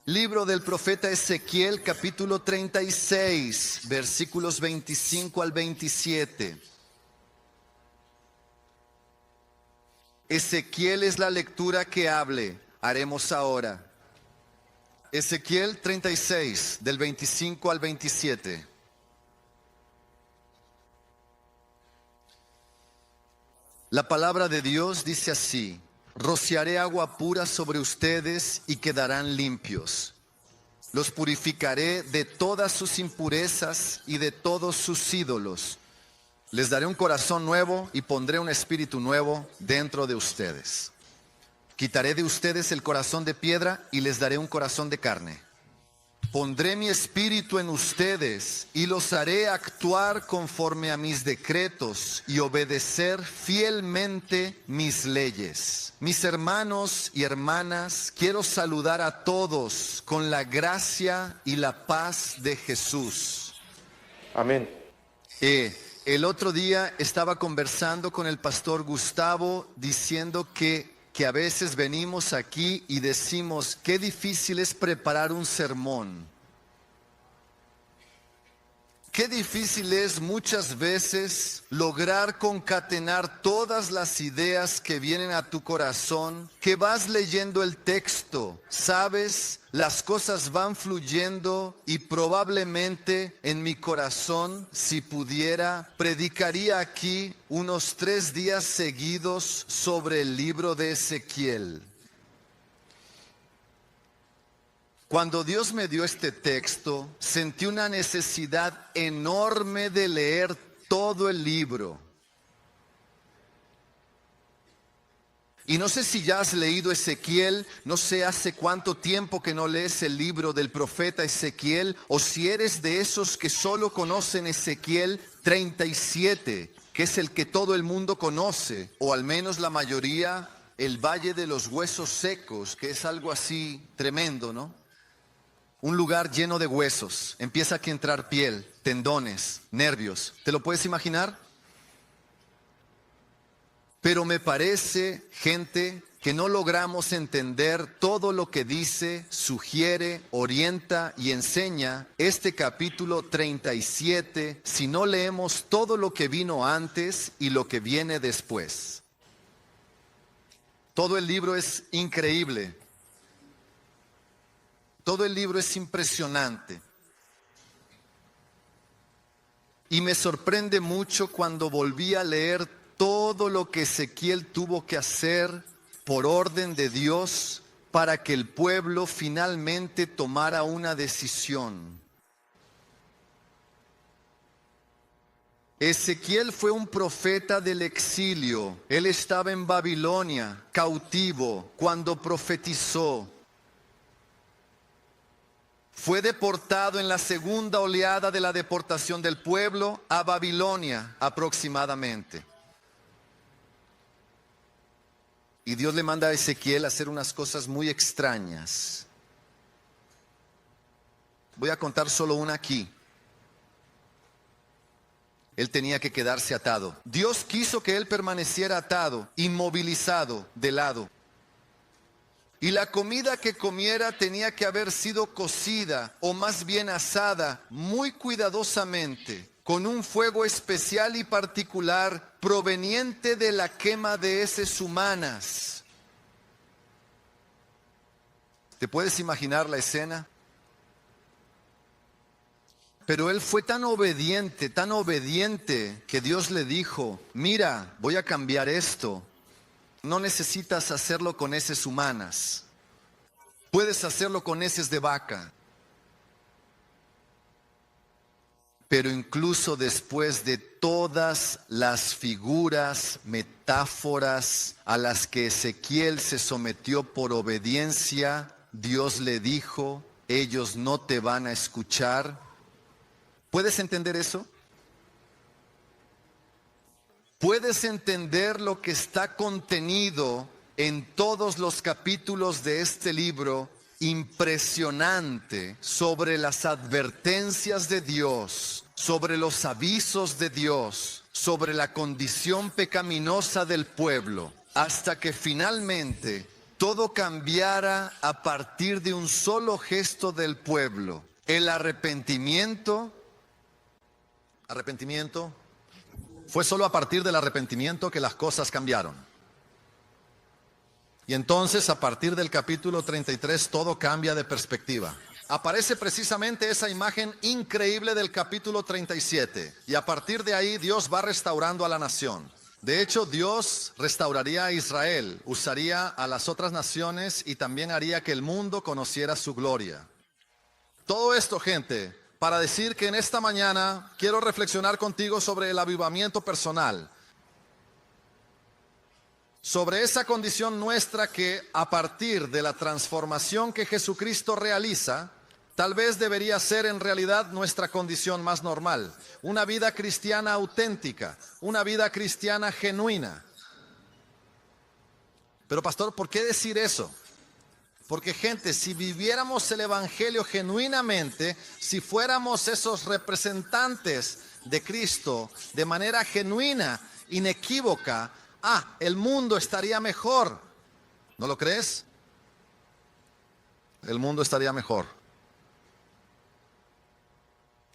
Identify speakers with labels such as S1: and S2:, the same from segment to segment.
S1: Libro del profeta Ezequiel, capítulo 36, versículos 25 al 27. Ezequiel es la lectura que haremos ahora. Ezequiel 36, del 25 al 27. La palabra de Dios dice así: rociaré agua pura sobre ustedes y quedarán limpios. Los purificaré de todas sus impurezas y de todos sus ídolos. Les daré un corazón nuevo y pondré un espíritu nuevo dentro de ustedes. Quitaré de ustedes el corazón de piedra y les daré un corazón de carne. Pondré mi espíritu en ustedes y los haré actuar conforme a mis decretos y obedecer fielmente mis leyes. Mis hermanos y hermanas, quiero saludar a todos con la gracia y la paz de Jesús.
S2: Amén.
S1: El otro día estaba conversando con el pastor Gustavo diciendo que a veces venimos aquí y decimos qué difícil es preparar un sermón. Qué difícil es muchas veces lograr concatenar todas las ideas que vienen a tu corazón, que vas leyendo el texto, sabes, las cosas van fluyendo y probablemente en mi corazón, si pudiera, predicaría aquí unos 3 días seguidos sobre el libro de Ezequiel. Cuando Dios me dio este texto, sentí una necesidad enorme de leer todo el libro. Y no sé si ya has leído Ezequiel, no sé hace cuánto tiempo que no lees el libro del profeta Ezequiel, o si eres de esos que solo conocen Ezequiel 37, que es el que todo el mundo conoce, o al menos la mayoría, el Valle de los Huesos Secos, que es algo así tremendo, ¿no? Un lugar lleno de huesos, empieza aquí a entrar piel, tendones, nervios. ¿Te lo puedes imaginar? Pero me parece, gente, que no logramos entender todo lo que dice, sugiere, orienta y enseña este capítulo 37 si no leemos todo lo que vino antes y lo que viene después. Todo el libro es increíble. Todo el libro es impresionante. Y me sorprende mucho cuando volví a leer todo lo que Ezequiel tuvo que hacer por orden de Dios para que el pueblo finalmente tomara una decisión. Ezequiel fue un profeta del exilio. Él estaba en Babilonia, cautivo, cuando profetizó. Fue deportado en la segunda oleada de la deportación del pueblo a Babilonia aproximadamente. Y Dios le manda a Ezequiel a hacer unas cosas muy extrañas. Voy a contar solo una aquí. Él tenía que quedarse atado. Dios quiso que él permaneciera atado, inmovilizado, de lado. Y la comida que comiera tenía que haber sido cocida, o más bien asada, muy cuidadosamente, con un fuego especial y particular proveniente de la quema de heces humanas. ¿Te puedes imaginar la escena? Pero él fue tan obediente, que Dios le dijo: mira, voy a cambiar esto. No necesitas hacerlo con heces humanas. Puedes hacerlo con heces de vaca. Pero incluso después de todas las figuras, metáforas a las que Ezequiel se sometió por obediencia, Dios le dijo: ellos no te van a escuchar. ¿Puedes entender eso? ¿Puedes entender lo que está contenido en todos los capítulos de este libro impresionante sobre las advertencias de Dios, sobre los avisos de Dios, sobre la condición pecaminosa del pueblo, hasta que finalmente todo cambiara a partir de un solo gesto del pueblo, el arrepentimiento. Fue solo a partir del arrepentimiento que las cosas cambiaron. Y entonces a partir del capítulo 33 todo cambia de perspectiva. Aparece precisamente esa imagen increíble del capítulo 37. Y a partir de ahí Dios va restaurando a la nación. De hecho, Dios restauraría a Israel, usaría a las otras naciones y también haría que el mundo conociera su gloria. Todo esto, gente, para decir que en esta mañana quiero reflexionar contigo sobre el avivamiento personal. Sobre esa condición nuestra que a partir de la transformación que Jesucristo realiza, tal vez debería ser en realidad nuestra condición más normal. Una vida cristiana auténtica, una vida cristiana genuina. Pero pastor, ¿por qué decir eso? Porque gente, si viviéramos el evangelio genuinamente, si fuéramos esos representantes de Cristo de manera genuina, inequívoca, el mundo estaría mejor. ¿No lo crees? El mundo estaría mejor.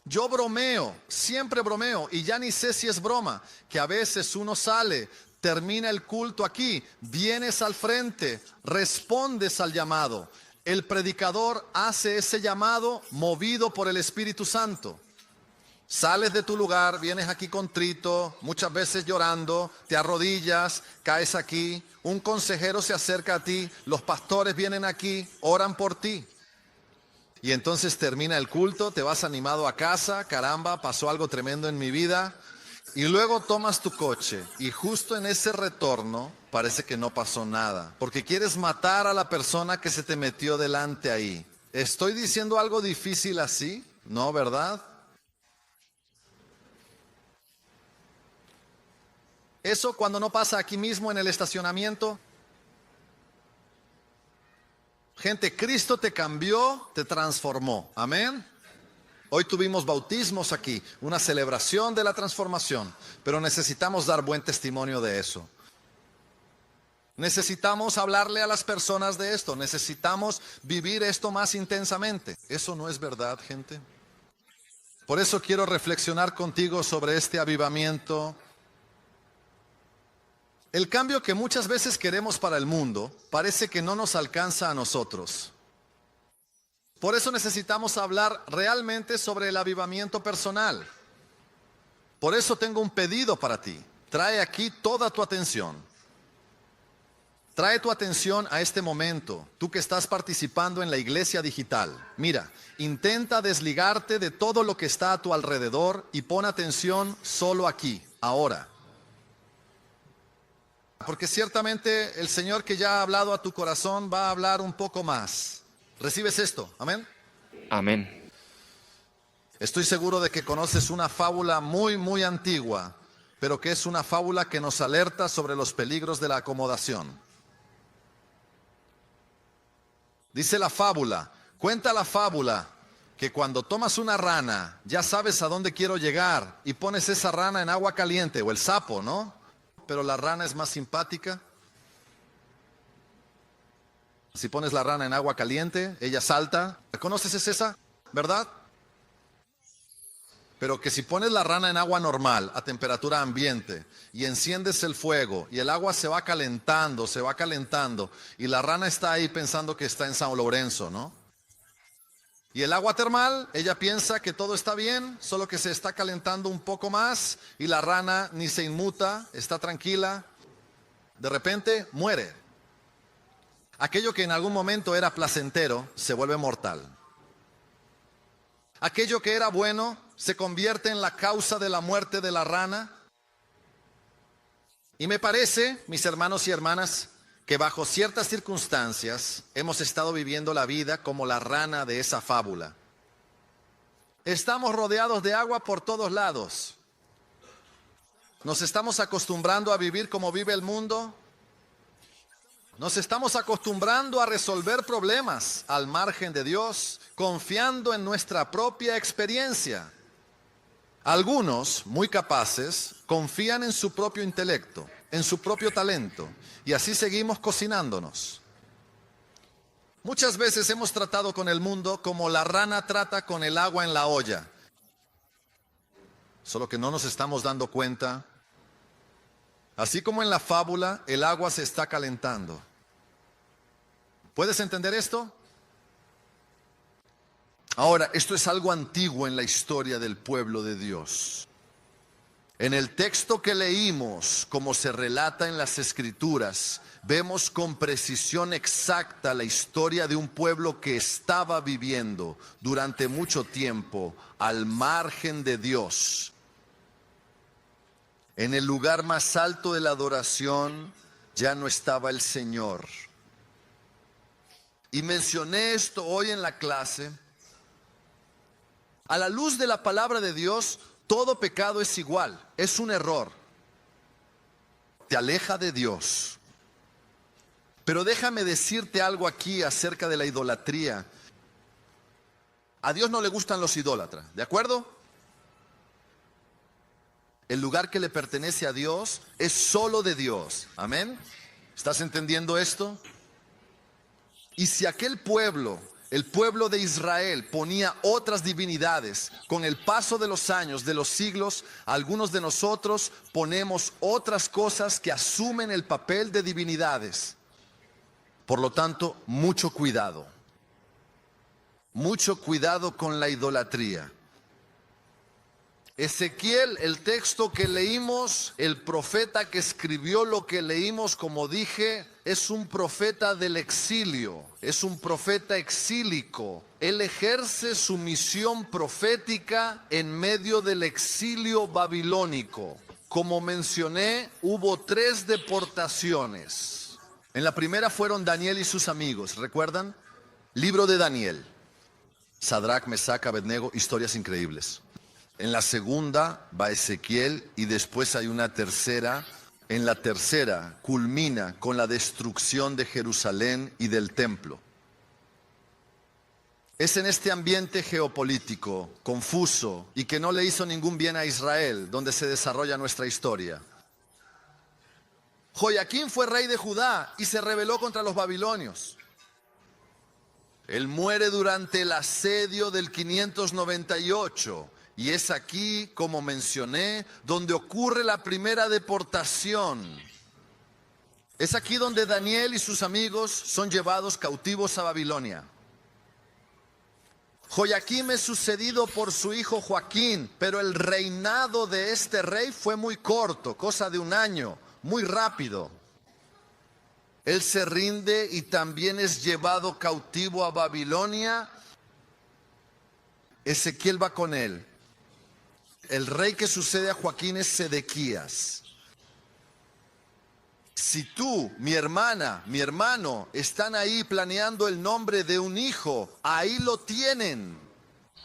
S1: Yo bromeo, siempre bromeo, y ya ni sé si es broma, que a veces uno sale, termina el culto aquí, vienes al frente, respondes al llamado. El predicador hace ese llamado movido por el Espíritu Santo. Sales de tu lugar, vienes aquí contrito, muchas veces llorando, te arrodillas, caes aquí, un consejero se acerca a ti, los pastores vienen aquí, oran por ti. Y entonces termina el culto, te vas animado a casa, caramba, pasó algo tremendo en mi vida. Y luego tomas tu coche y justo en ese retorno parece que no pasó nada, porque quieres matar a la persona que se te metió delante ahí. ¿Estoy diciendo algo difícil así? No, ¿verdad? Eso cuando no pasa aquí mismo en el estacionamiento. Gente, Cristo te cambió, te transformó. Amén. Hoy tuvimos bautismos aquí, una celebración de la transformación, pero necesitamos dar buen testimonio de eso. Necesitamos hablarle a las personas de esto, necesitamos vivir esto más intensamente. ¿Eso no es verdad, gente? Por eso quiero reflexionar contigo sobre este avivamiento. El cambio que muchas veces queremos para el mundo parece que no nos alcanza a nosotros. Por eso necesitamos hablar realmente sobre el avivamiento personal. Por eso tengo un pedido para ti. Trae aquí toda tu atención. Trae tu atención a este momento, tú que estás participando en la iglesia digital. Mira, intenta desligarte de todo lo que está a tu alrededor y pon atención solo aquí, ahora. Porque ciertamente el Señor que ya ha hablado a tu corazón va a hablar un poco más. ¿Recibes esto? Amén.
S2: Amén.
S1: Estoy seguro de que conoces una fábula muy antigua, pero que es una fábula que nos alerta sobre los peligros de la acomodación. Dice la fábula, cuenta la fábula, que cuando tomas una rana, ya sabes a dónde quiero llegar y pones esa rana en agua caliente, o el sapo, ¿no? Pero la rana es más simpática. Si pones la rana en agua caliente, ella salta. ¿Conoces esa? ¿Verdad? Pero que si pones la rana en agua normal, a temperatura ambiente, y enciendes el fuego, y el agua se va calentando, y la rana está ahí pensando que está en San Lorenzo, ¿no? Y el agua termal, ella piensa que todo está bien, solo que se está calentando un poco más, y la rana ni se inmuta, está tranquila. De repente, muere. Aquello que en algún momento era placentero, se vuelve mortal. Aquello que era bueno, se convierte en la causa de la muerte de la rana. Y me parece, mis hermanos y hermanas, que bajo ciertas circunstancias hemos estado viviendo la vida como la rana de esa fábula. Estamos rodeados de agua por todos lados. Nos estamos acostumbrando a vivir como vive el mundo. Nos estamos acostumbrando a resolver problemas al margen de Dios, confiando en nuestra propia experiencia. Algunos, muy capaces, confían en su propio intelecto, en su propio talento, y así seguimos cocinándonos. Muchas veces hemos tratado con el mundo como la rana trata con el agua en la olla. Solo que no nos estamos dando cuenta. Así como en la fábula, el agua se está calentando. ¿Puedes entender esto? Ahora, esto es algo antiguo en la historia del pueblo de Dios. En el texto que leímos, como se relata en las Escrituras, vemos con precisión exacta la historia de un pueblo que estaba viviendo durante mucho tiempo al margen de Dios. En el lugar más alto de la adoración ya no estaba el Señor. Y mencioné esto hoy en la clase. A la luz de la palabra de Dios, todo pecado es igual, es un error. Te aleja de Dios. Pero déjame decirte algo aquí acerca de la idolatría. A Dios no le gustan los idólatras, ¿de acuerdo? El lugar que le pertenece a Dios es solo de Dios. Amén. ¿Estás entendiendo esto? Y si aquel pueblo, el pueblo de Israel, ponía otras divinidades, con el paso de los años, de los siglos, algunos de nosotros ponemos otras cosas que asumen el papel de divinidades. Por lo tanto, mucho cuidado. Mucho cuidado con la idolatría. Ezequiel, el texto que leímos, el profeta que escribió lo que leímos, como dije, es un profeta del exilio, es un profeta exílico. Él ejerce su misión profética en medio del exilio babilónico. Como mencioné, hubo 3 deportaciones. En la primera fueron Daniel y sus amigos, ¿recuerdan? Libro de Daniel. Sadrach, Mesach, Abednego, historias increíbles. En la segunda va Ezequiel y después hay una tercera. En la tercera culmina con la destrucción de Jerusalén y del templo. Es en este ambiente geopolítico, confuso y que no le hizo ningún bien a Israel, donde se desarrolla nuestra historia. Joaquín fue rey de Judá y se rebeló contra los babilonios. Él muere durante el asedio del 598. Y es aquí, como mencioné, donde ocurre la primera deportación. Es aquí donde Daniel y sus amigos son llevados cautivos a Babilonia. Joaquín es sucedido por su hijo Joaquín, pero el reinado de este rey fue muy corto, cosa de 1 año, muy rápido. Él se rinde y también es llevado cautivo a Babilonia. Ezequiel va con él. El rey que sucede a Joaquín es Sedequías. Si tú, mi hermana, mi hermano, están ahí planeando el nombre de un hijo, ahí lo tienen,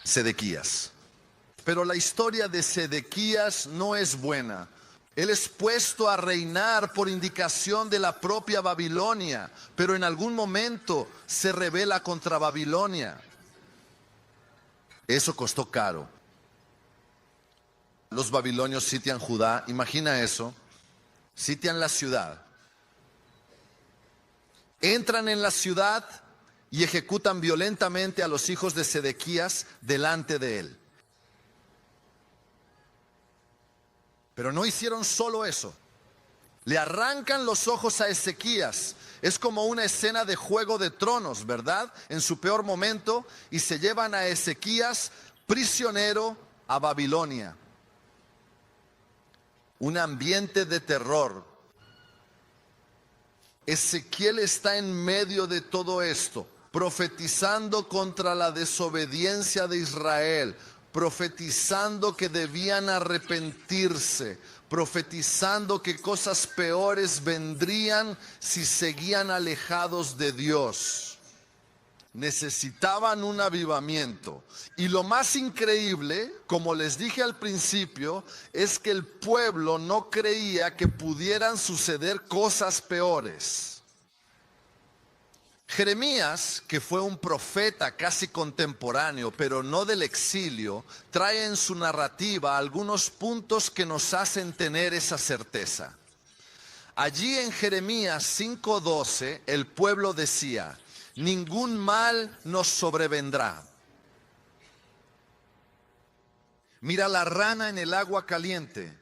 S1: Sedequías. Pero la historia de Sedequías no es buena. Él es puesto a reinar por indicación de la propia Babilonia, pero en algún momento se rebela contra Babilonia. Eso costó caro. Los babilonios sitian Judá, imagina eso, sitian la ciudad. Entran en la ciudad y ejecutan violentamente a los hijos de Sedequías delante de él. Pero no hicieron solo eso. Le arrancan los ojos a Ezequías. Es como una escena de Juego de Tronos, ¿verdad? En su peor momento, y se llevan a Ezequías prisionero a Babilonia. Un ambiente de terror. Ezequiel está en medio de todo esto, profetizando contra la desobediencia de Israel, profetizando que debían arrepentirse, profetizando que cosas peores vendrían si seguían alejados de Dios. Necesitaban un avivamiento. Y lo más increíble, como les dije al principio, es que el pueblo no creía que pudieran suceder cosas peores. Jeremías, que fue un profeta casi contemporáneo, pero no del exilio, trae en su narrativa algunos puntos que nos hacen tener esa certeza. Allí en Jeremías 5:12, el pueblo decía: ningún mal nos sobrevendrá. Mira la rana en el agua caliente,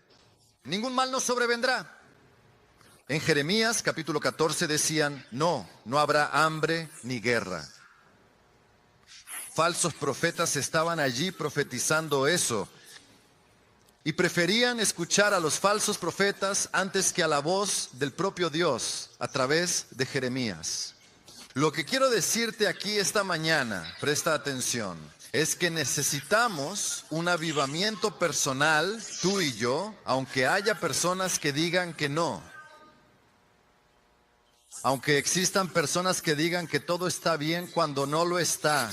S1: ningún mal nos sobrevendrá. En Jeremías capítulo 14 decían, no habrá hambre ni guerra. Falsos profetas estaban allí profetizando eso. Y preferían escuchar a los falsos profetas antes que a la voz del propio Dios a través de Jeremías. Lo que quiero decirte aquí esta mañana, presta atención, es que necesitamos un avivamiento personal, tú y yo, aunque haya personas que digan que no. Aunque existan personas que digan que todo está bien cuando no lo está.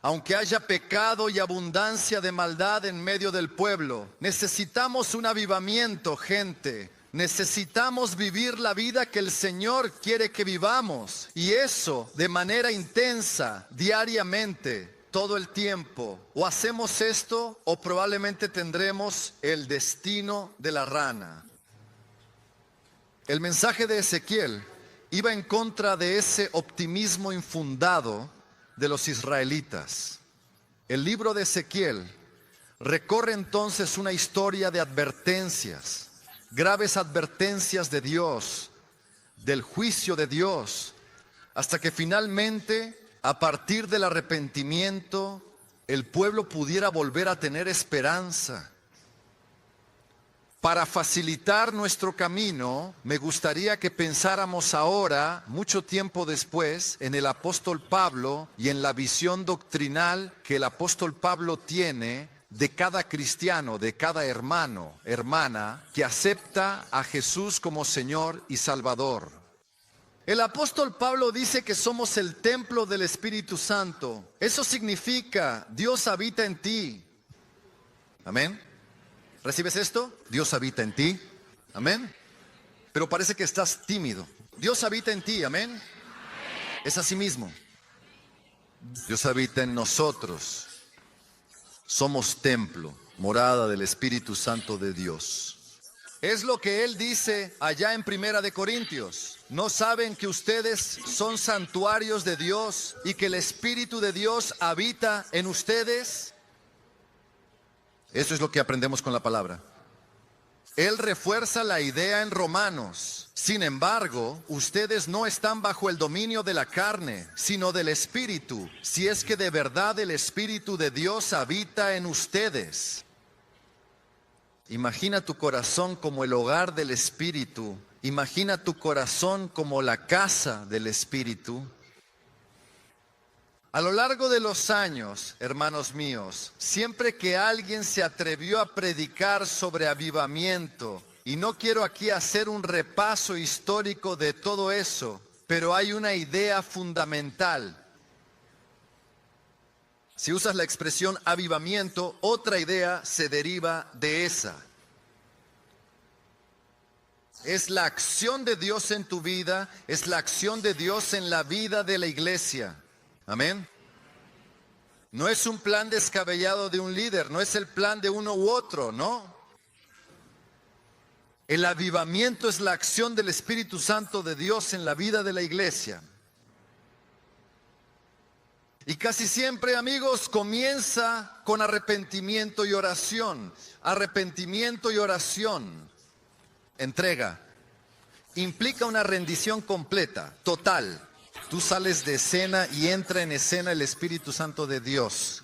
S1: Aunque haya pecado y abundancia de maldad en medio del pueblo, necesitamos un avivamiento, gente. Necesitamos vivir la vida que el Señor quiere que vivamos. Y eso de manera intensa, diariamente, todo el tiempo. O hacemos esto o probablemente tendremos el destino de la rana. El mensaje de Ezequiel iba en contra de ese optimismo infundado de los israelitas. El libro de Ezequiel recorre entonces una historia de advertencias, graves advertencias de Dios, del juicio de Dios, hasta que finalmente, a partir del arrepentimiento, el pueblo pudiera volver a tener esperanza. Para facilitar nuestro camino, me gustaría que pensáramos ahora, mucho tiempo después, en el apóstol Pablo y en la visión doctrinal que el apóstol Pablo tiene de cada cristiano, de cada hermano, hermana, que acepta a Jesús como Señor y Salvador. El apóstol Pablo dice que somos el templo del Espíritu Santo. Eso significa, Dios habita en ti. Amén. ¿Recibes esto? Dios habita en ti. Amén. Pero parece que estás tímido. Dios habita en ti. Amén. Es así mismo. Dios habita en nosotros. Somos templo, morada del Espíritu Santo de Dios. Es lo que Él dice allá en Primera de Corintios. ¿No saben que ustedes son santuarios de Dios y que el Espíritu de Dios habita en ustedes? Eso es lo que aprendemos con la palabra. Él refuerza la idea en Romanos. Sin embargo, ustedes no están bajo el dominio de la carne, sino del Espíritu, si es que de verdad el Espíritu de Dios habita en ustedes. Imagina tu corazón como el hogar del Espíritu. Imagina tu corazón como la casa del Espíritu. A lo largo de los años, hermanos míos, siempre que alguien se atrevió a predicar sobre avivamiento, y no quiero aquí hacer un repaso histórico de todo eso, pero hay una idea fundamental. Si usas la expresión avivamiento, otra idea se deriva de esa. Es la acción de Dios en tu vida, es la acción de Dios en la vida de la iglesia. Amén. No es un plan descabellado de un líder, no es el plan de uno u otro, no. El avivamiento es la acción del Espíritu Santo de Dios en la vida de la iglesia. Y casi siempre, amigos, comienza con arrepentimiento y oración. Arrepentimiento y oración. Entrega. Implica una rendición completa, total. Tú sales de escena y entra en escena el Espíritu Santo de Dios.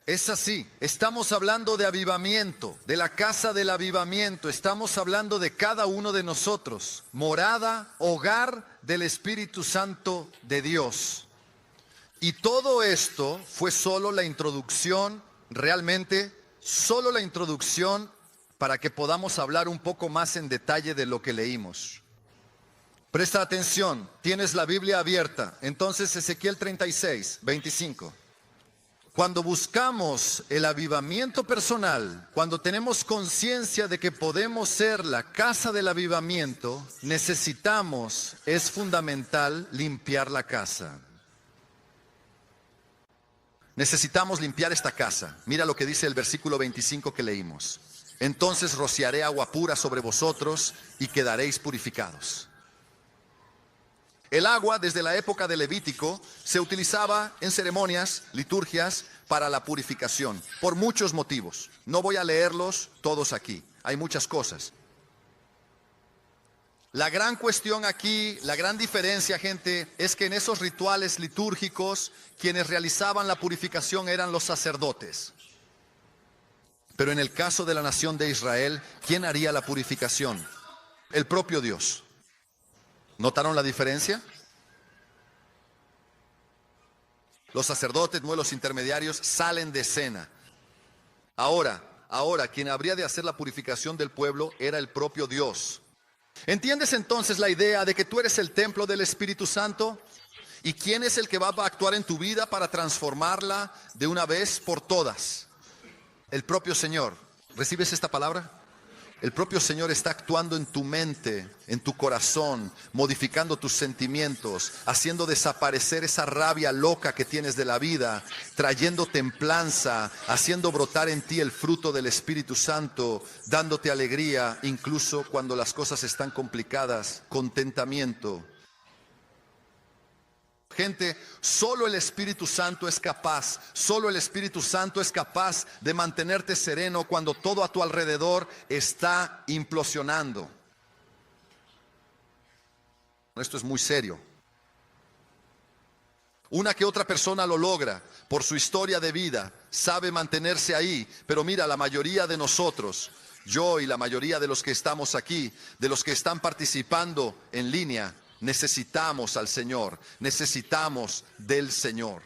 S1: Es así, estamos hablando de avivamiento, de la casa del avivamiento, estamos hablando de cada uno de nosotros, morada, hogar del Espíritu Santo de Dios. Y todo esto fue solo la introducción, realmente solo la introducción para que podamos hablar un poco más en detalle de lo que leímos. Presta atención, tienes la Biblia abierta. Entonces Ezequiel 36, 25. Cuando buscamos el avivamiento personal, cuando tenemos conciencia de que podemos ser la casa del avivamiento, necesitamos, es fundamental, limpiar la casa. Necesitamos limpiar esta casa. Mira lo que dice el versículo 25 que leímos. Entonces rociaré agua pura sobre vosotros y quedaréis purificados. El agua, desde la época de Levítico, se utilizaba en ceremonias, liturgias, para la purificación, por muchos motivos. No voy a leerlos todos aquí, hay muchas cosas. La gran cuestión aquí, la gran diferencia, gente, es que en esos rituales litúrgicos, quienes realizaban la purificación eran los sacerdotes. Pero en el caso de la nación de Israel, ¿quién haría la purificación? El propio Dios. ¿Notaron la diferencia? Los sacerdotes, no los intermediarios, salen de escena. Ahora, quien habría de hacer la purificación del pueblo era el propio Dios. ¿Entiendes entonces la idea de que tú eres el templo del Espíritu Santo? ¿Y quién es el que va a actuar en tu vida para transformarla de una vez por todas? El propio Señor. ¿Recibes esta palabra? El propio Señor está actuando en tu mente, en tu corazón, modificando tus sentimientos, haciendo desaparecer esa rabia loca que tienes de la vida, trayendo templanza, haciendo brotar en ti el fruto del Espíritu Santo, dándote alegría, incluso cuando las cosas están complicadas, contentamiento. Gente, solo el Espíritu Santo es capaz de mantenerte sereno cuando todo a tu alrededor está implosionando. Esto es muy serio. Una que otra persona lo logra por su historia de vida, sabe mantenerse ahí, pero mira, la mayoría de nosotros, yo y la mayoría de los que estamos aquí, de los que están participando en línea, necesitamos al Señor, necesitamos del Señor.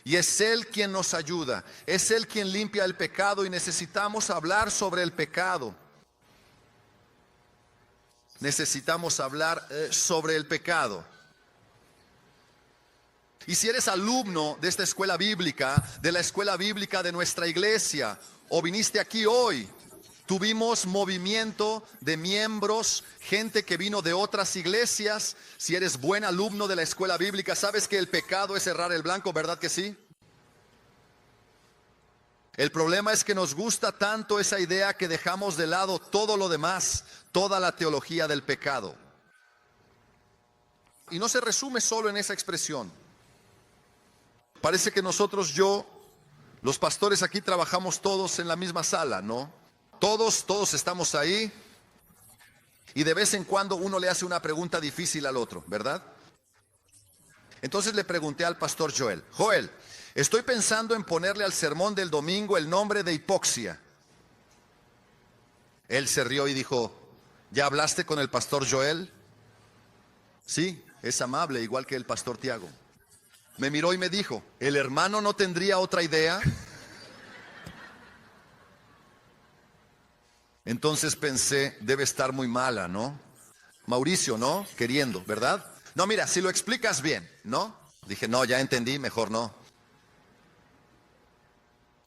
S1: Y es Él quien nos ayuda, es Él quien limpia el pecado y necesitamos hablar sobre el pecado. Necesitamos hablar sobre el pecado. Y si eres alumno de esta escuela bíblica, de la escuela bíblica de nuestra iglesia, o viniste aquí hoy, tuvimos movimiento de miembros, gente que vino de otras iglesias. Si eres buen alumno de la escuela bíblica, sabes que el pecado es errar el blanco, ¿verdad que sí? El problema es que nos gusta tanto esa idea que dejamos de lado todo lo demás, toda la teología del pecado. Y no se resume solo en esa expresión. Parece que nosotros, los pastores aquí trabajamos todos en la misma sala, ¿no? Todos estamos ahí y de vez en cuando uno le hace una pregunta difícil al otro, ¿verdad? Entonces le pregunté al pastor Joel, estoy pensando en ponerle al sermón del domingo el nombre de hipoxia. Él se rió y dijo, ¿ya hablaste con el pastor Joel? Sí, es amable, igual que el pastor Tiago. Me miró y me dijo, ¿el hermano no tendría otra idea? Entonces pensé, debe estar muy mala, ¿no? Mauricio, ¿no? Queriendo, ¿verdad? No, mira, si lo explicas bien, ¿no? Dije, no, ya entendí, mejor no.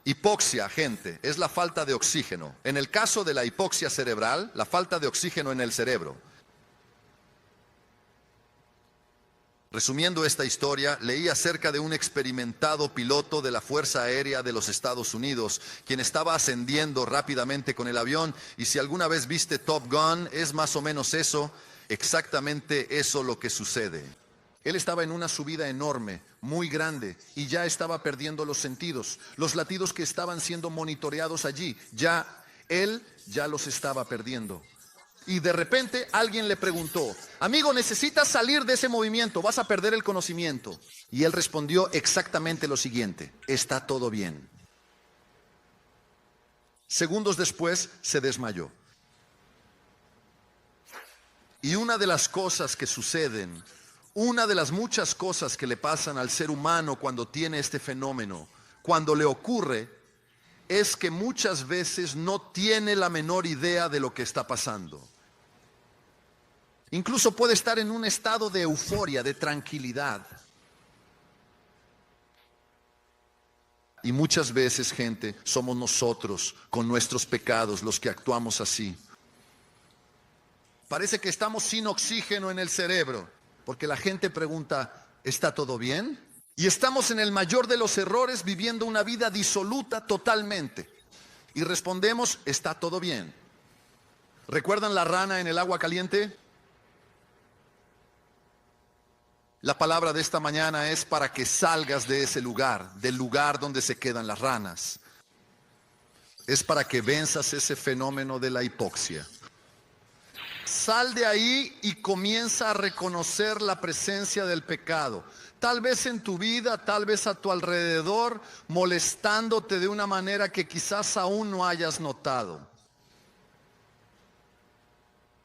S1: Hipoxia, gente, es la falta de oxígeno. En el caso de la hipoxia cerebral, la falta de oxígeno en el cerebro. Resumiendo esta historia, leí acerca de un experimentado piloto de la Fuerza Aérea de los Estados Unidos, quien estaba ascendiendo rápidamente con el avión, y si alguna vez viste Top Gun, es más o menos eso, exactamente eso lo que sucede. Él estaba en una subida enorme, muy grande, y ya estaba perdiendo los sentidos. Los latidos que estaban siendo monitoreados allí, él ya los estaba perdiendo. Y de repente alguien le preguntó, amigo, necesitas salir de ese movimiento, vas a perder el conocimiento. Y él respondió exactamente lo siguiente, está todo bien. Segundos después se desmayó. Y una de las cosas que suceden, una de las muchas cosas que le pasan al ser humano cuando tiene este fenómeno, cuando le ocurre, es que muchas veces no tiene la menor idea de lo que está pasando. Incluso puede estar en un estado de euforia, de tranquilidad. Y muchas veces, gente, somos nosotros con nuestros pecados los que actuamos así. Parece que estamos sin oxígeno en el cerebro, porque la gente pregunta, ¿está todo bien? Y estamos en el mayor de los errores viviendo una vida disoluta totalmente. Y respondemos, está todo bien. ¿Recuerdan la rana en el agua caliente? La palabra de esta mañana es para que salgas de ese lugar, del lugar donde se quedan las ranas. Es para que venzas ese fenómeno de la hipoxia. Sal de ahí y comienza a reconocer la presencia del pecado. Tal vez en tu vida, tal vez a tu alrededor, molestándote de una manera que quizás aún no hayas notado.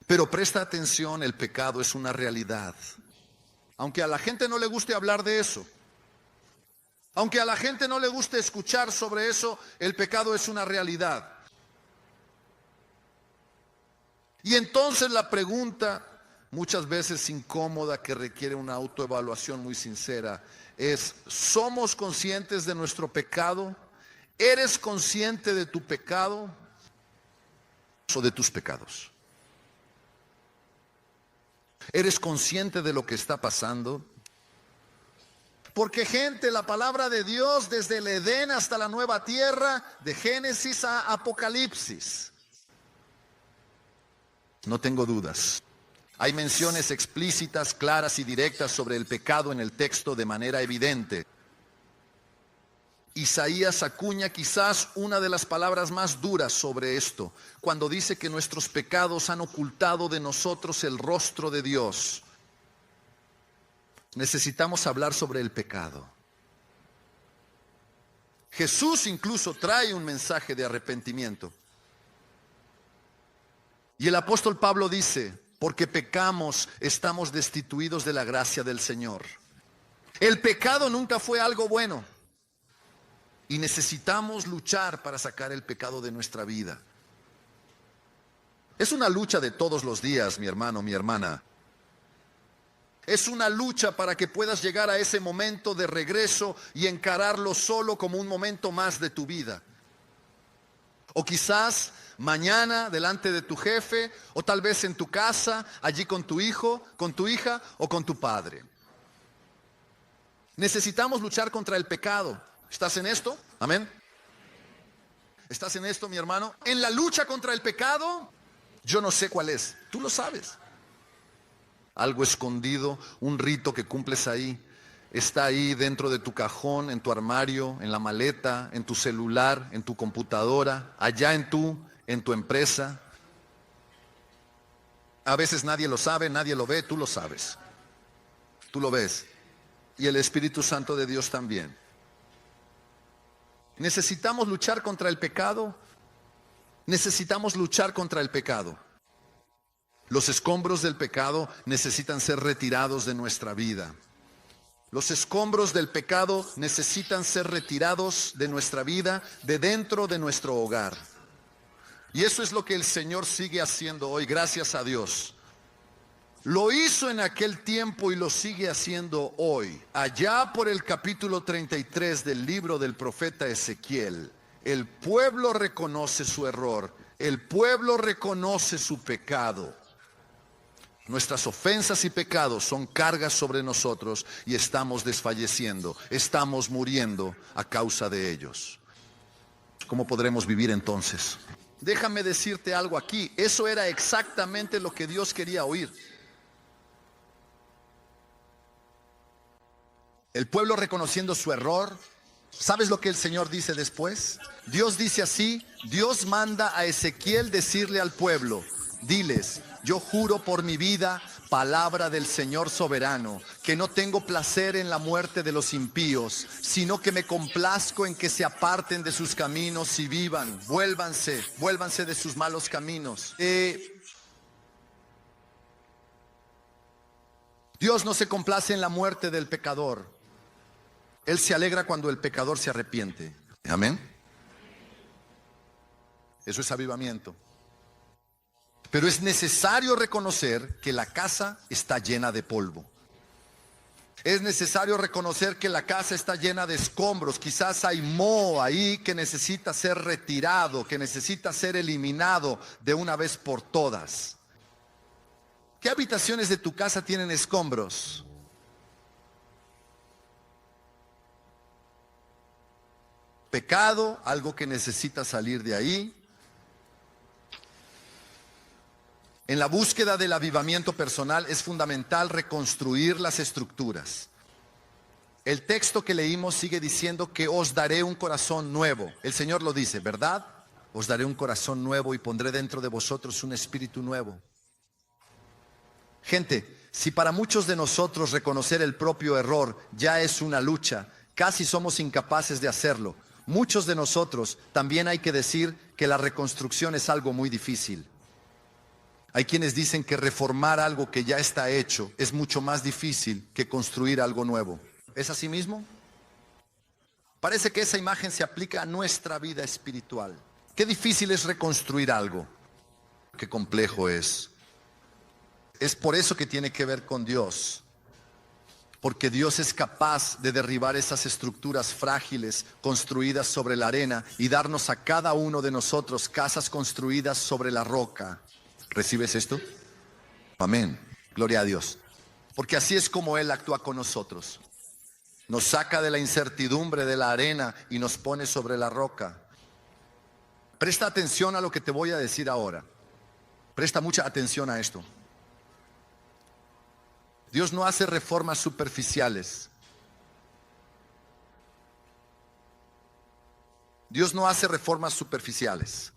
S1: Pero presta atención, el pecado es una realidad. Aunque a la gente no le guste hablar de eso, aunque a la gente no le guste escuchar sobre eso, el pecado es una realidad. Y entonces la pregunta, muchas veces incómoda, que requiere una autoevaluación muy sincera, es: ¿somos conscientes de nuestro pecado? ¿Eres consciente de tu pecado o de tus pecados? ¿Eres consciente de lo que está pasando? Porque, gente, la palabra de Dios, desde el Edén hasta la nueva tierra, de Génesis a Apocalipsis, no tengo dudas. Hay menciones explícitas, claras y directas sobre el pecado en el texto de manera evidente. Isaías acuña quizás una de las palabras más duras sobre esto, cuando dice que nuestros pecados han ocultado de nosotros el rostro de Dios. Necesitamos hablar sobre el pecado. Jesús incluso trae un mensaje de arrepentimiento. Y el apóstol Pablo dice: porque pecamos, estamos destituidos de la gracia del Señor. El pecado nunca fue algo bueno. Y necesitamos luchar para sacar el pecado de nuestra vida. Es una lucha de todos los días, mi hermano, mi hermana. Es una lucha para que puedas llegar a ese momento de regreso y encararlo solo como un momento más de tu vida. O quizás mañana delante de tu jefe, o tal vez en tu casa, allí con tu hijo, con tu hija o con tu padre. Necesitamos luchar contra el pecado. ¿Estás en esto? Amén. ¿Estás en esto, mi hermano? En la lucha contra el pecado, yo no sé cuál es. Tú lo sabes. Algo escondido, un rito que cumples ahí, está ahí dentro de tu cajón, en tu armario, en la maleta, en tu celular, en tu computadora, allá en tu empresa. A veces nadie lo sabe, nadie lo ve, tú lo sabes. Tú lo ves. Y el Espíritu Santo de Dios también. Necesitamos luchar contra el pecado. Necesitamos luchar contra el pecado. Los escombros del pecado necesitan ser retirados de nuestra vida. Los escombros del pecado necesitan ser retirados de nuestra vida, de dentro de nuestro hogar. Y eso es lo que el Señor sigue haciendo hoy, gracias a Dios. Lo hizo en aquel tiempo y lo sigue haciendo hoy. Allá por el capítulo 33 del libro del profeta Ezequiel, el pueblo reconoce su error, el pueblo reconoce su pecado. Nuestras ofensas y pecados son cargas sobre nosotros y estamos desfalleciendo, estamos muriendo a causa de ellos. ¿Cómo podremos vivir entonces? Déjame decirte algo aquí, eso era exactamente lo que Dios quería oír. El pueblo reconociendo su error. ¿Sabes lo que el Señor dice después? Dios dice así, Dios manda a Ezequiel decirle al pueblo: diles, yo juro por mi vida, palabra del Señor soberano, que no tengo placer en la muerte de los impíos, sino que me complazco en que se aparten de sus caminos y vivan. Vuélvanse de sus malos caminos. Dios no se complace en la muerte del pecador. Él se alegra cuando el pecador se arrepiente. Amén. Eso es avivamiento. Pero es necesario reconocer que la casa está llena de polvo. Es necesario reconocer que la casa está llena de escombros. Quizás hay moho ahí que necesita ser retirado, que necesita ser eliminado de una vez por todas. ¿Qué habitaciones de tu casa tienen escombros? Pecado, algo que necesita salir de ahí. En la búsqueda del avivamiento personal es fundamental reconstruir las estructuras. El texto que leímos sigue diciendo que os daré un corazón nuevo. El Señor lo dice, ¿verdad? Os daré un corazón nuevo y pondré dentro de vosotros un espíritu nuevo. Gente, si para muchos de nosotros reconocer el propio error ya es una lucha, casi somos incapaces de hacerlo. Muchos de nosotros también hay que decir que la reconstrucción es algo muy difícil. Hay quienes dicen que reformar algo que ya está hecho es mucho más difícil que construir algo nuevo. ¿Es así mismo? Parece que esa imagen se aplica a nuestra vida espiritual. Qué difícil es reconstruir algo. Qué complejo es. Es por eso que tiene que ver con Dios. Porque Dios es capaz de derribar esas estructuras frágiles construidas sobre la arena y darnos a cada uno de nosotros casas construidas sobre la roca. ¿Recibes esto? Amén. Gloria a Dios. Porque así es como Él actúa con nosotros. Nos saca de la incertidumbre de la arena y nos pone sobre la roca. Presta atención a lo que te voy a decir ahora. Presta mucha atención a esto. Dios no hace reformas superficiales. Dios no hace reformas superficiales.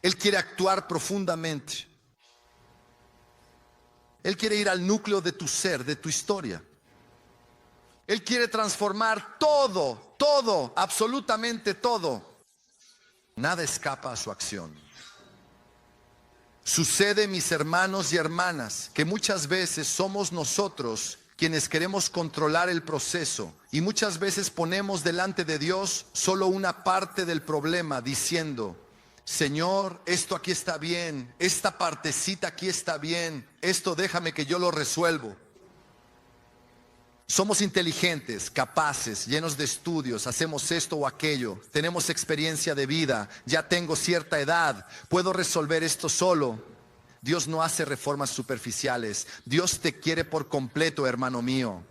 S1: Él quiere actuar profundamente. Él quiere ir al núcleo de tu ser, de tu historia. Él quiere transformar todo, todo, absolutamente todo. Nada escapa a su acción. Sucede, mis hermanos y hermanas, que muchas veces somos nosotros quienes queremos controlar el proceso y muchas veces ponemos delante de Dios solo una parte del problema diciendo: Señor, esto aquí está bien, esta partecita aquí está bien, esto déjame que yo lo resuelvo. Somos inteligentes, capaces, llenos de estudios, hacemos esto o aquello, tenemos experiencia de vida, ya tengo cierta edad, puedo resolver esto solo. Dios no hace reformas superficiales. Dios te quiere por completo, hermano mío.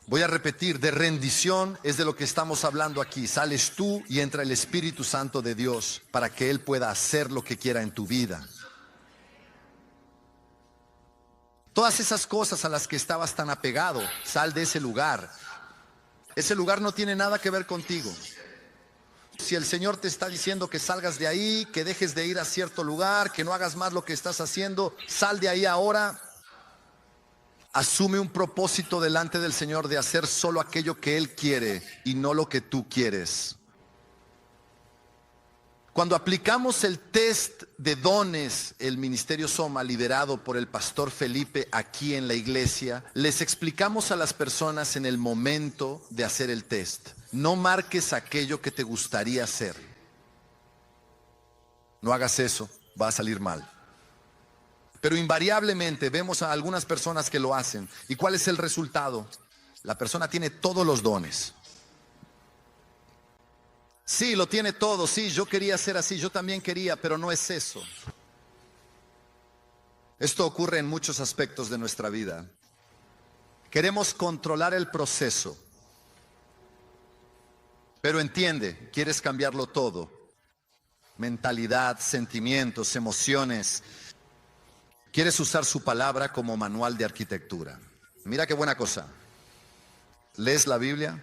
S1: Voy a repetir, de rendición es de lo que estamos hablando aquí. Sales tú y entra el Espíritu Santo de Dios para que Él pueda hacer lo que quiera en tu vida. Todas esas cosas a las que estabas tan apegado, sal de ese lugar. Ese lugar no tiene nada que ver contigo. Si el Señor te está diciendo que salgas de ahí, que dejes de ir a cierto lugar, que no hagas más lo que estás haciendo, sal de ahí ahora. Asume un propósito delante del Señor de hacer solo aquello que Él quiere y no lo que tú quieres. Cuando aplicamos el test de dones, el Ministerio Soma, liderado por el pastor Felipe aquí en la iglesia, les explicamos a las personas en el momento de hacer el test: no marques aquello que te gustaría hacer. No hagas eso, va a salir mal. Pero invariablemente vemos a algunas personas que lo hacen. ¿Y cuál es el resultado? La persona tiene todos los dones. Sí, lo tiene todo, sí, yo quería ser así, yo también quería, pero no es eso. Esto ocurre en muchos aspectos de nuestra vida. Queremos controlar el proceso, pero entiende, quieres cambiarlo todo. Mentalidad, sentimientos, emociones. Quieres usar su palabra como manual de arquitectura. Mira qué buena cosa. ¿Lees la Biblia?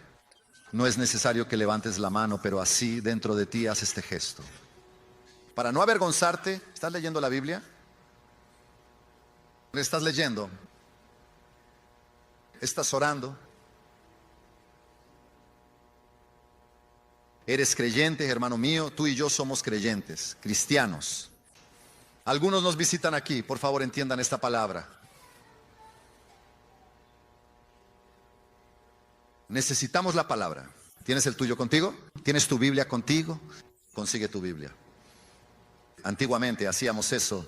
S1: No es necesario que levantes la mano, pero así dentro de ti haz este gesto. Para no avergonzarte, ¿estás leyendo la Biblia? ¿Estás leyendo? ¿Estás orando? ¿Eres creyente, hermano mío? Tú y yo somos creyentes, cristianos. Algunos nos visitan aquí, por favor entiendan esta palabra. Necesitamos la palabra. ¿Tienes el tuyo contigo? ¿Tienes tu Biblia contigo? Consigue tu Biblia. Antiguamente hacíamos eso.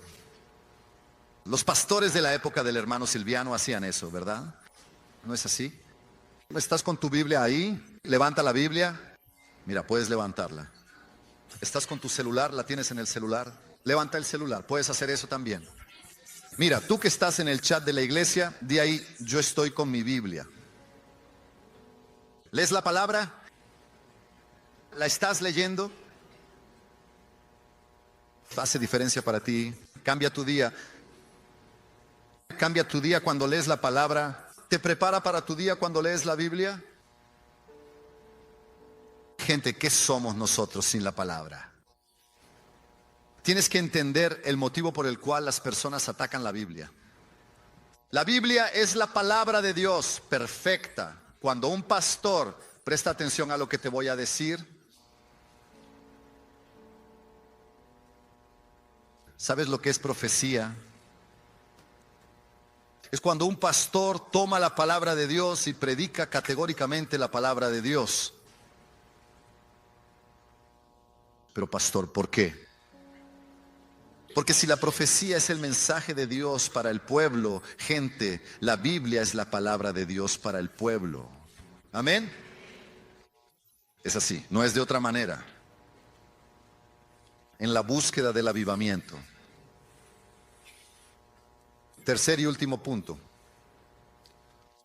S1: Los pastores de la época del hermano Silviano hacían eso, ¿verdad? ¿No es así? ¿Estás con tu Biblia ahí? Levanta la Biblia. Mira, puedes levantarla. ¿Estás con tu celular? ¿La tienes en el celular? Levanta el celular. Puedes hacer eso también. Mira, tú que estás en el chat de la iglesia, di ahí: yo estoy con mi Biblia. ¿Lees la palabra? ¿La estás leyendo? hace diferencia para ti. Cambia tu día. Cambia tu día cuando lees la palabra. ¿Te prepara para tu día cuando lees la Biblia? Gente, ¿qué somos nosotros sin la palabra? Tienes que entender el motivo por el cual las personas atacan la Biblia. La Biblia es la palabra de Dios perfecta. Cuando un pastor, presta atención a lo que te voy a decir. ¿Sabes lo que es profecía? Es cuando un pastor toma la palabra de Dios y predica categóricamente la palabra de Dios. Pero pastor, ¿por qué? Porque si la profecía es el mensaje de Dios para el pueblo, gente, la Biblia es la palabra de Dios para el pueblo. Amén. Es así, no es de otra manera. En la búsqueda del avivamiento. Tercer y último punto.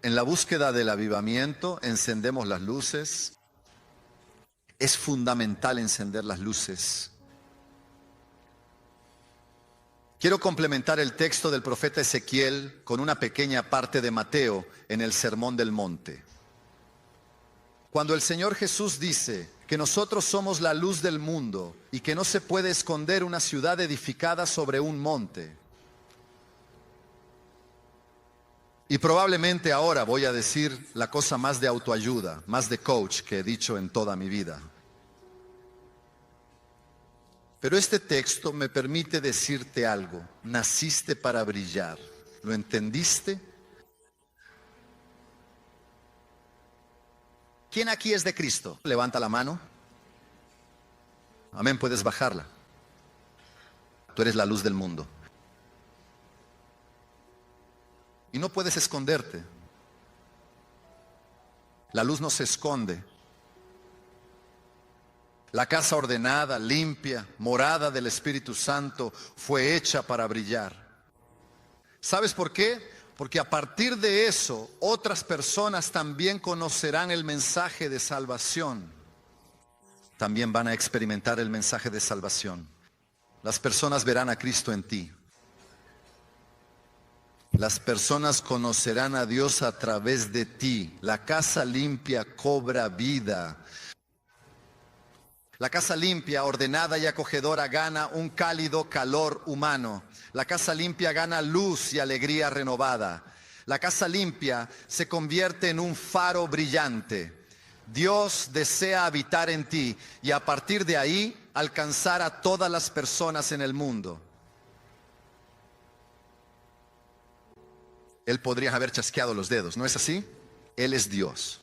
S1: En la búsqueda del avivamiento encendemos las luces. Es fundamental encender las luces. Quiero complementar el texto del profeta Ezequiel con una pequeña parte de Mateo en el Sermón del Monte. Cuando el Señor Jesús dice que nosotros somos la luz del mundo y que no se puede esconder una ciudad edificada sobre un monte. Y probablemente ahora voy a decir la cosa más de autoayuda, más de coach que he dicho en toda mi vida. Pero este texto me permite decirte algo. Naciste para brillar. ¿Lo entendiste? ¿Quién aquí es de Cristo? Levanta la mano. Amén, puedes bajarla. Tú eres la luz del mundo. Y no puedes esconderte. La luz no se esconde. La casa ordenada, limpia, morada del Espíritu Santo fue hecha para brillar. ¿Sabes por qué? Porque a partir de eso, otras personas también conocerán el mensaje de salvación. También van a experimentar el mensaje de salvación. Las personas verán a Cristo en ti. Las personas conocerán a Dios a través de ti. La casa limpia cobra vida. La casa limpia, ordenada y acogedora gana un cálido calor humano. La casa limpia gana luz y alegría renovada. La casa limpia se convierte en un faro brillante. Dios desea habitar en ti y a partir de ahí alcanzar a todas las personas en el mundo. Él podría haber chasqueado los dedos, ¿no es así? Él es Dios.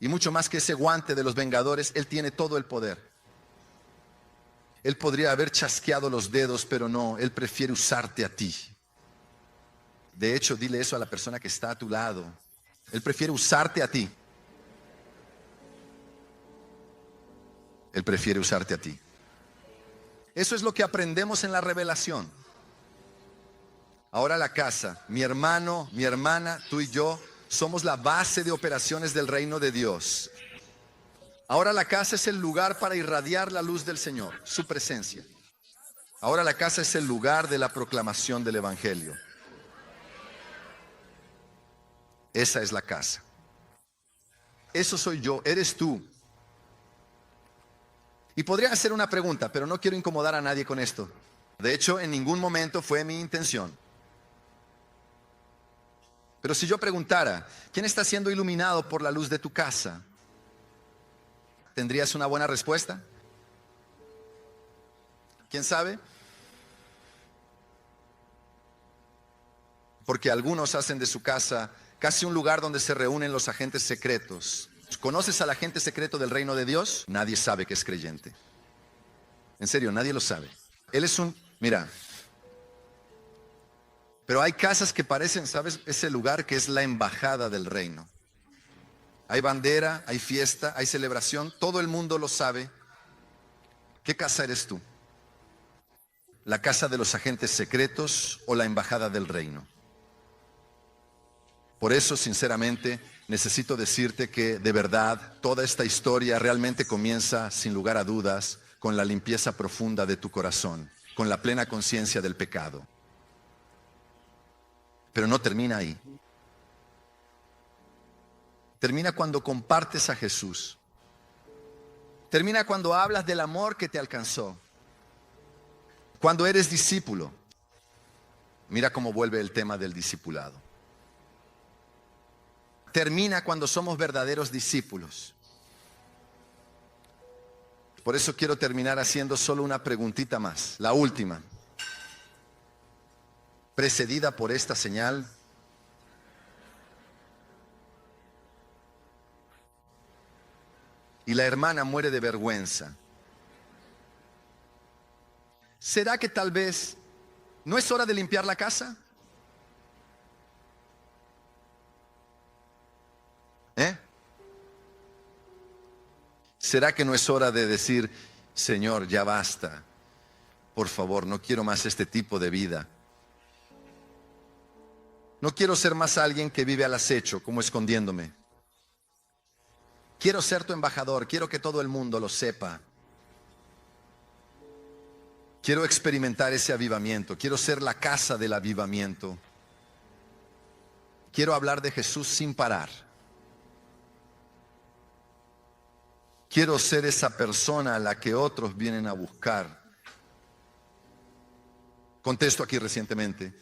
S1: Y mucho más que ese guante de los vengadores, Él tiene todo el poder. Él podría haber chasqueado los dedos, pero no, Él prefiere usarte a ti. De hecho, dile eso a la persona que está a tu lado. Él prefiere usarte a ti. Él prefiere usarte a ti. Eso es lo que aprendemos en la revelación. Ahora la casa, mi hermano, mi hermana, tú y yo, somos la base de operaciones del reino de Dios. Ahora la casa es el lugar para irradiar la luz del Señor, su presencia. Ahora la casa es el lugar de la proclamación del Evangelio. Esa es la casa. Eso soy yo, eres tú. Y podría hacer una pregunta, pero no quiero incomodar a nadie con esto. De hecho, en ningún momento fue mi intención. Pero si yo preguntara, ¿quién está siendo iluminado por la luz de tu casa? ¿Tendrías una buena respuesta? ¿Quién sabe? Porque algunos hacen de su casa casi un lugar donde se reúnen los agentes secretos. ¿Conoces al agente secreto del reino de Dios? Nadie sabe que es creyente. En serio, nadie lo sabe. Él es mira. Pero hay casas que parecen, ¿sabes? Ese lugar que es la embajada del reino. Hay bandera, hay fiesta, hay celebración. Todo el mundo lo sabe. ¿Qué casa eres tú? ¿La casa de los agentes secretos o la embajada del reino? Por eso, sinceramente, necesito decirte que de verdad toda esta historia realmente comienza, sin lugar a dudas, con la limpieza profunda de tu corazón, con la plena conciencia del pecado. Pero no termina ahí. Termina cuando compartes a Jesús. Termina cuando hablas del amor que te alcanzó. Cuando eres discípulo. Mira cómo vuelve el tema del discipulado. Termina cuando somos verdaderos discípulos. Por eso quiero terminar haciendo solo una preguntita más, la última, precedida por esta señal. Y la hermana muere de vergüenza. ¿Será que tal vez no es hora de limpiar la casa? ¿Será que no es hora de decir, Señor, ya basta? Por favor, no quiero más este tipo de vida. No quiero ser más alguien que vive al acecho, como escondiéndome. Quiero ser tu embajador, quiero que todo el mundo lo sepa. Quiero experimentar ese avivamiento, quiero ser la casa del avivamiento. Quiero hablar de Jesús sin parar. Quiero ser esa persona a la que otros vienen a buscar. Contesto aquí recientemente.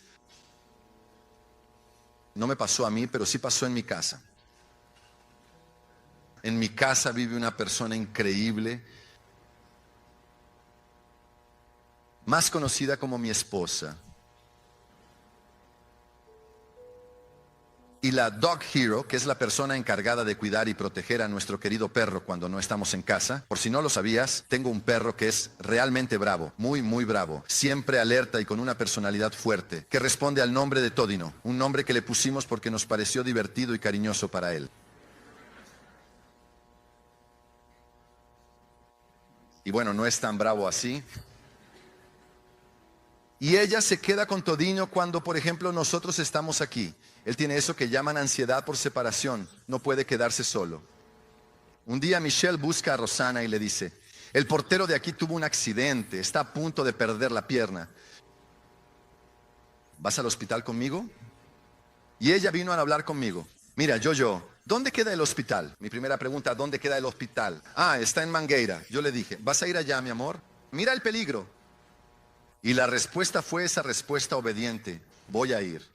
S1: No me pasó a mí, pero sí pasó en mi casa. En mi casa vive una persona increíble, más conocida como mi esposa. Y la Dog Hero, que es la persona encargada de cuidar y proteger a nuestro querido perro cuando no estamos en casa. Por si no lo sabías, tengo un perro que es realmente bravo, muy, muy bravo. Siempre alerta y con una personalidad fuerte, que responde al nombre de Todino, un nombre que le pusimos porque nos pareció divertido y cariñoso para él. Y bueno, no es tan bravo así. Y ella se queda con Todino cuando, por ejemplo, nosotros estamos aquí. Él tiene eso que llaman ansiedad por separación. No puede quedarse solo. Un día Michelle busca a Rosana y le dice, el portero de aquí tuvo un accidente, está a punto de perder la pierna. ¿Vas al hospital conmigo? Y ella vino a hablar conmigo. Mira, ¿dónde queda el hospital? Mi primera pregunta, ¿dónde queda el hospital? Ah, está en Mangueira. Yo le dije, ¿vas a ir allá, mi amor? Mira el peligro. Y la respuesta fue esa respuesta obediente. Voy a ir.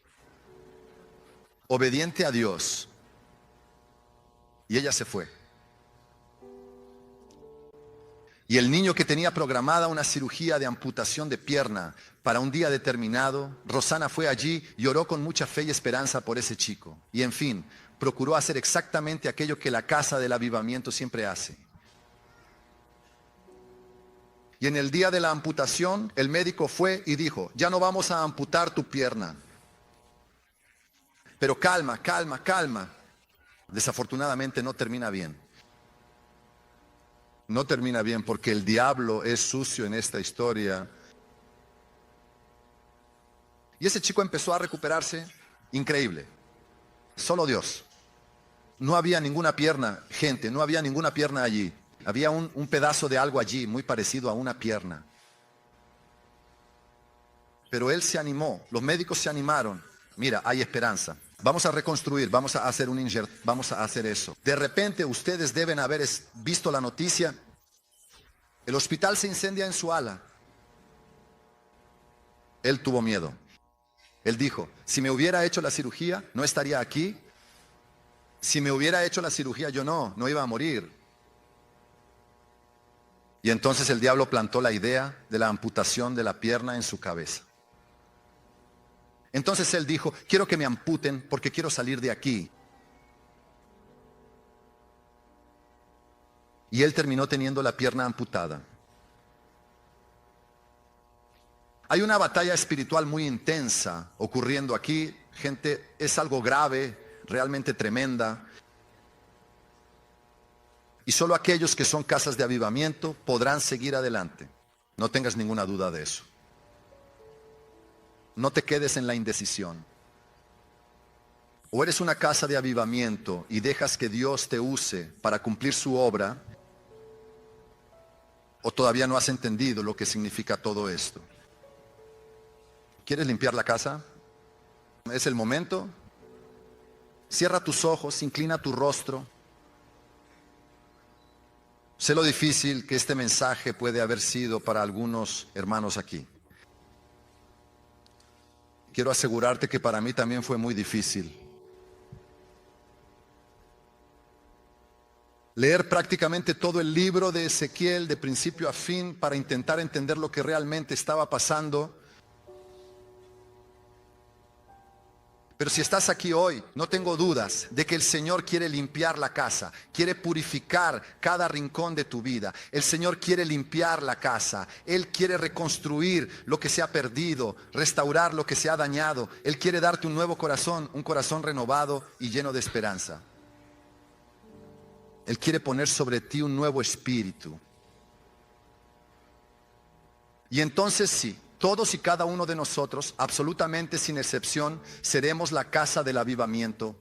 S1: Obediente a Dios. Y ella se fue. Y el niño que tenía programada una cirugía de amputación de pierna para un día determinado, Rosana fue allí y oró con mucha fe y esperanza por ese chico. Y en fin, procuró hacer exactamente aquello que la casa del avivamiento siempre hace. Y en el día de la amputación, el médico fue y dijo, ya no vamos a amputar tu pierna. Pero calma, calma, calma. Desafortunadamente no termina bien. No termina bien porque el diablo es sucio en esta historia. Y ese chico empezó a recuperarse increíble. Solo Dios. No había ninguna pierna, gente, no había ninguna pierna allí. Había un pedazo de algo allí, muy parecido a una pierna. Pero él se animó, los médicos se animaron. Mira, hay esperanza. Vamos a reconstruir, vamos a hacer un insert, vamos a hacer eso. De repente ustedes deben haber visto la noticia. El hospital se incendia en su ala. Él tuvo miedo. Él dijo, si me hubiera hecho la cirugía, no estaría aquí. Si me hubiera hecho la cirugía, yo no iba a morir. Y entonces el diablo plantó la idea de la amputación de la pierna en su cabeza. Entonces él dijo, quiero que me amputen porque quiero salir de aquí. Y él terminó teniendo la pierna amputada. Hay una batalla espiritual muy intensa ocurriendo aquí. Gente, es algo grave, realmente tremenda. Y solo aquellos que son casas de avivamiento podrán seguir adelante. No tengas ninguna duda de eso. No te quedes en la indecisión. O eres una casa de avivamiento y dejas que Dios te use para cumplir su obra, ¿O todavía no has entendido lo que significa todo esto? ¿Quieres limpiar la casa? ¿Es el momento? Cierra tus ojos, inclina tu rostro. Sé lo difícil que este mensaje puede haber sido para algunos hermanos aquí. Quiero asegurarte que para mí también fue muy difícil. Leer prácticamente todo el libro de Ezequiel de principio a fin para intentar entender lo que realmente estaba pasando. Pero si estás aquí hoy, no tengo dudas de que el Señor quiere limpiar la casa, quiere purificar cada rincón de tu vida. El Señor quiere limpiar la casa, Él quiere reconstruir lo que se ha perdido, restaurar lo que se ha dañado. Él quiere darte un nuevo corazón, un corazón renovado y lleno de esperanza. Él quiere poner sobre ti un nuevo espíritu. Y entonces sí, todos y cada uno de nosotros, absolutamente sin excepción, seremos la casa del avivamiento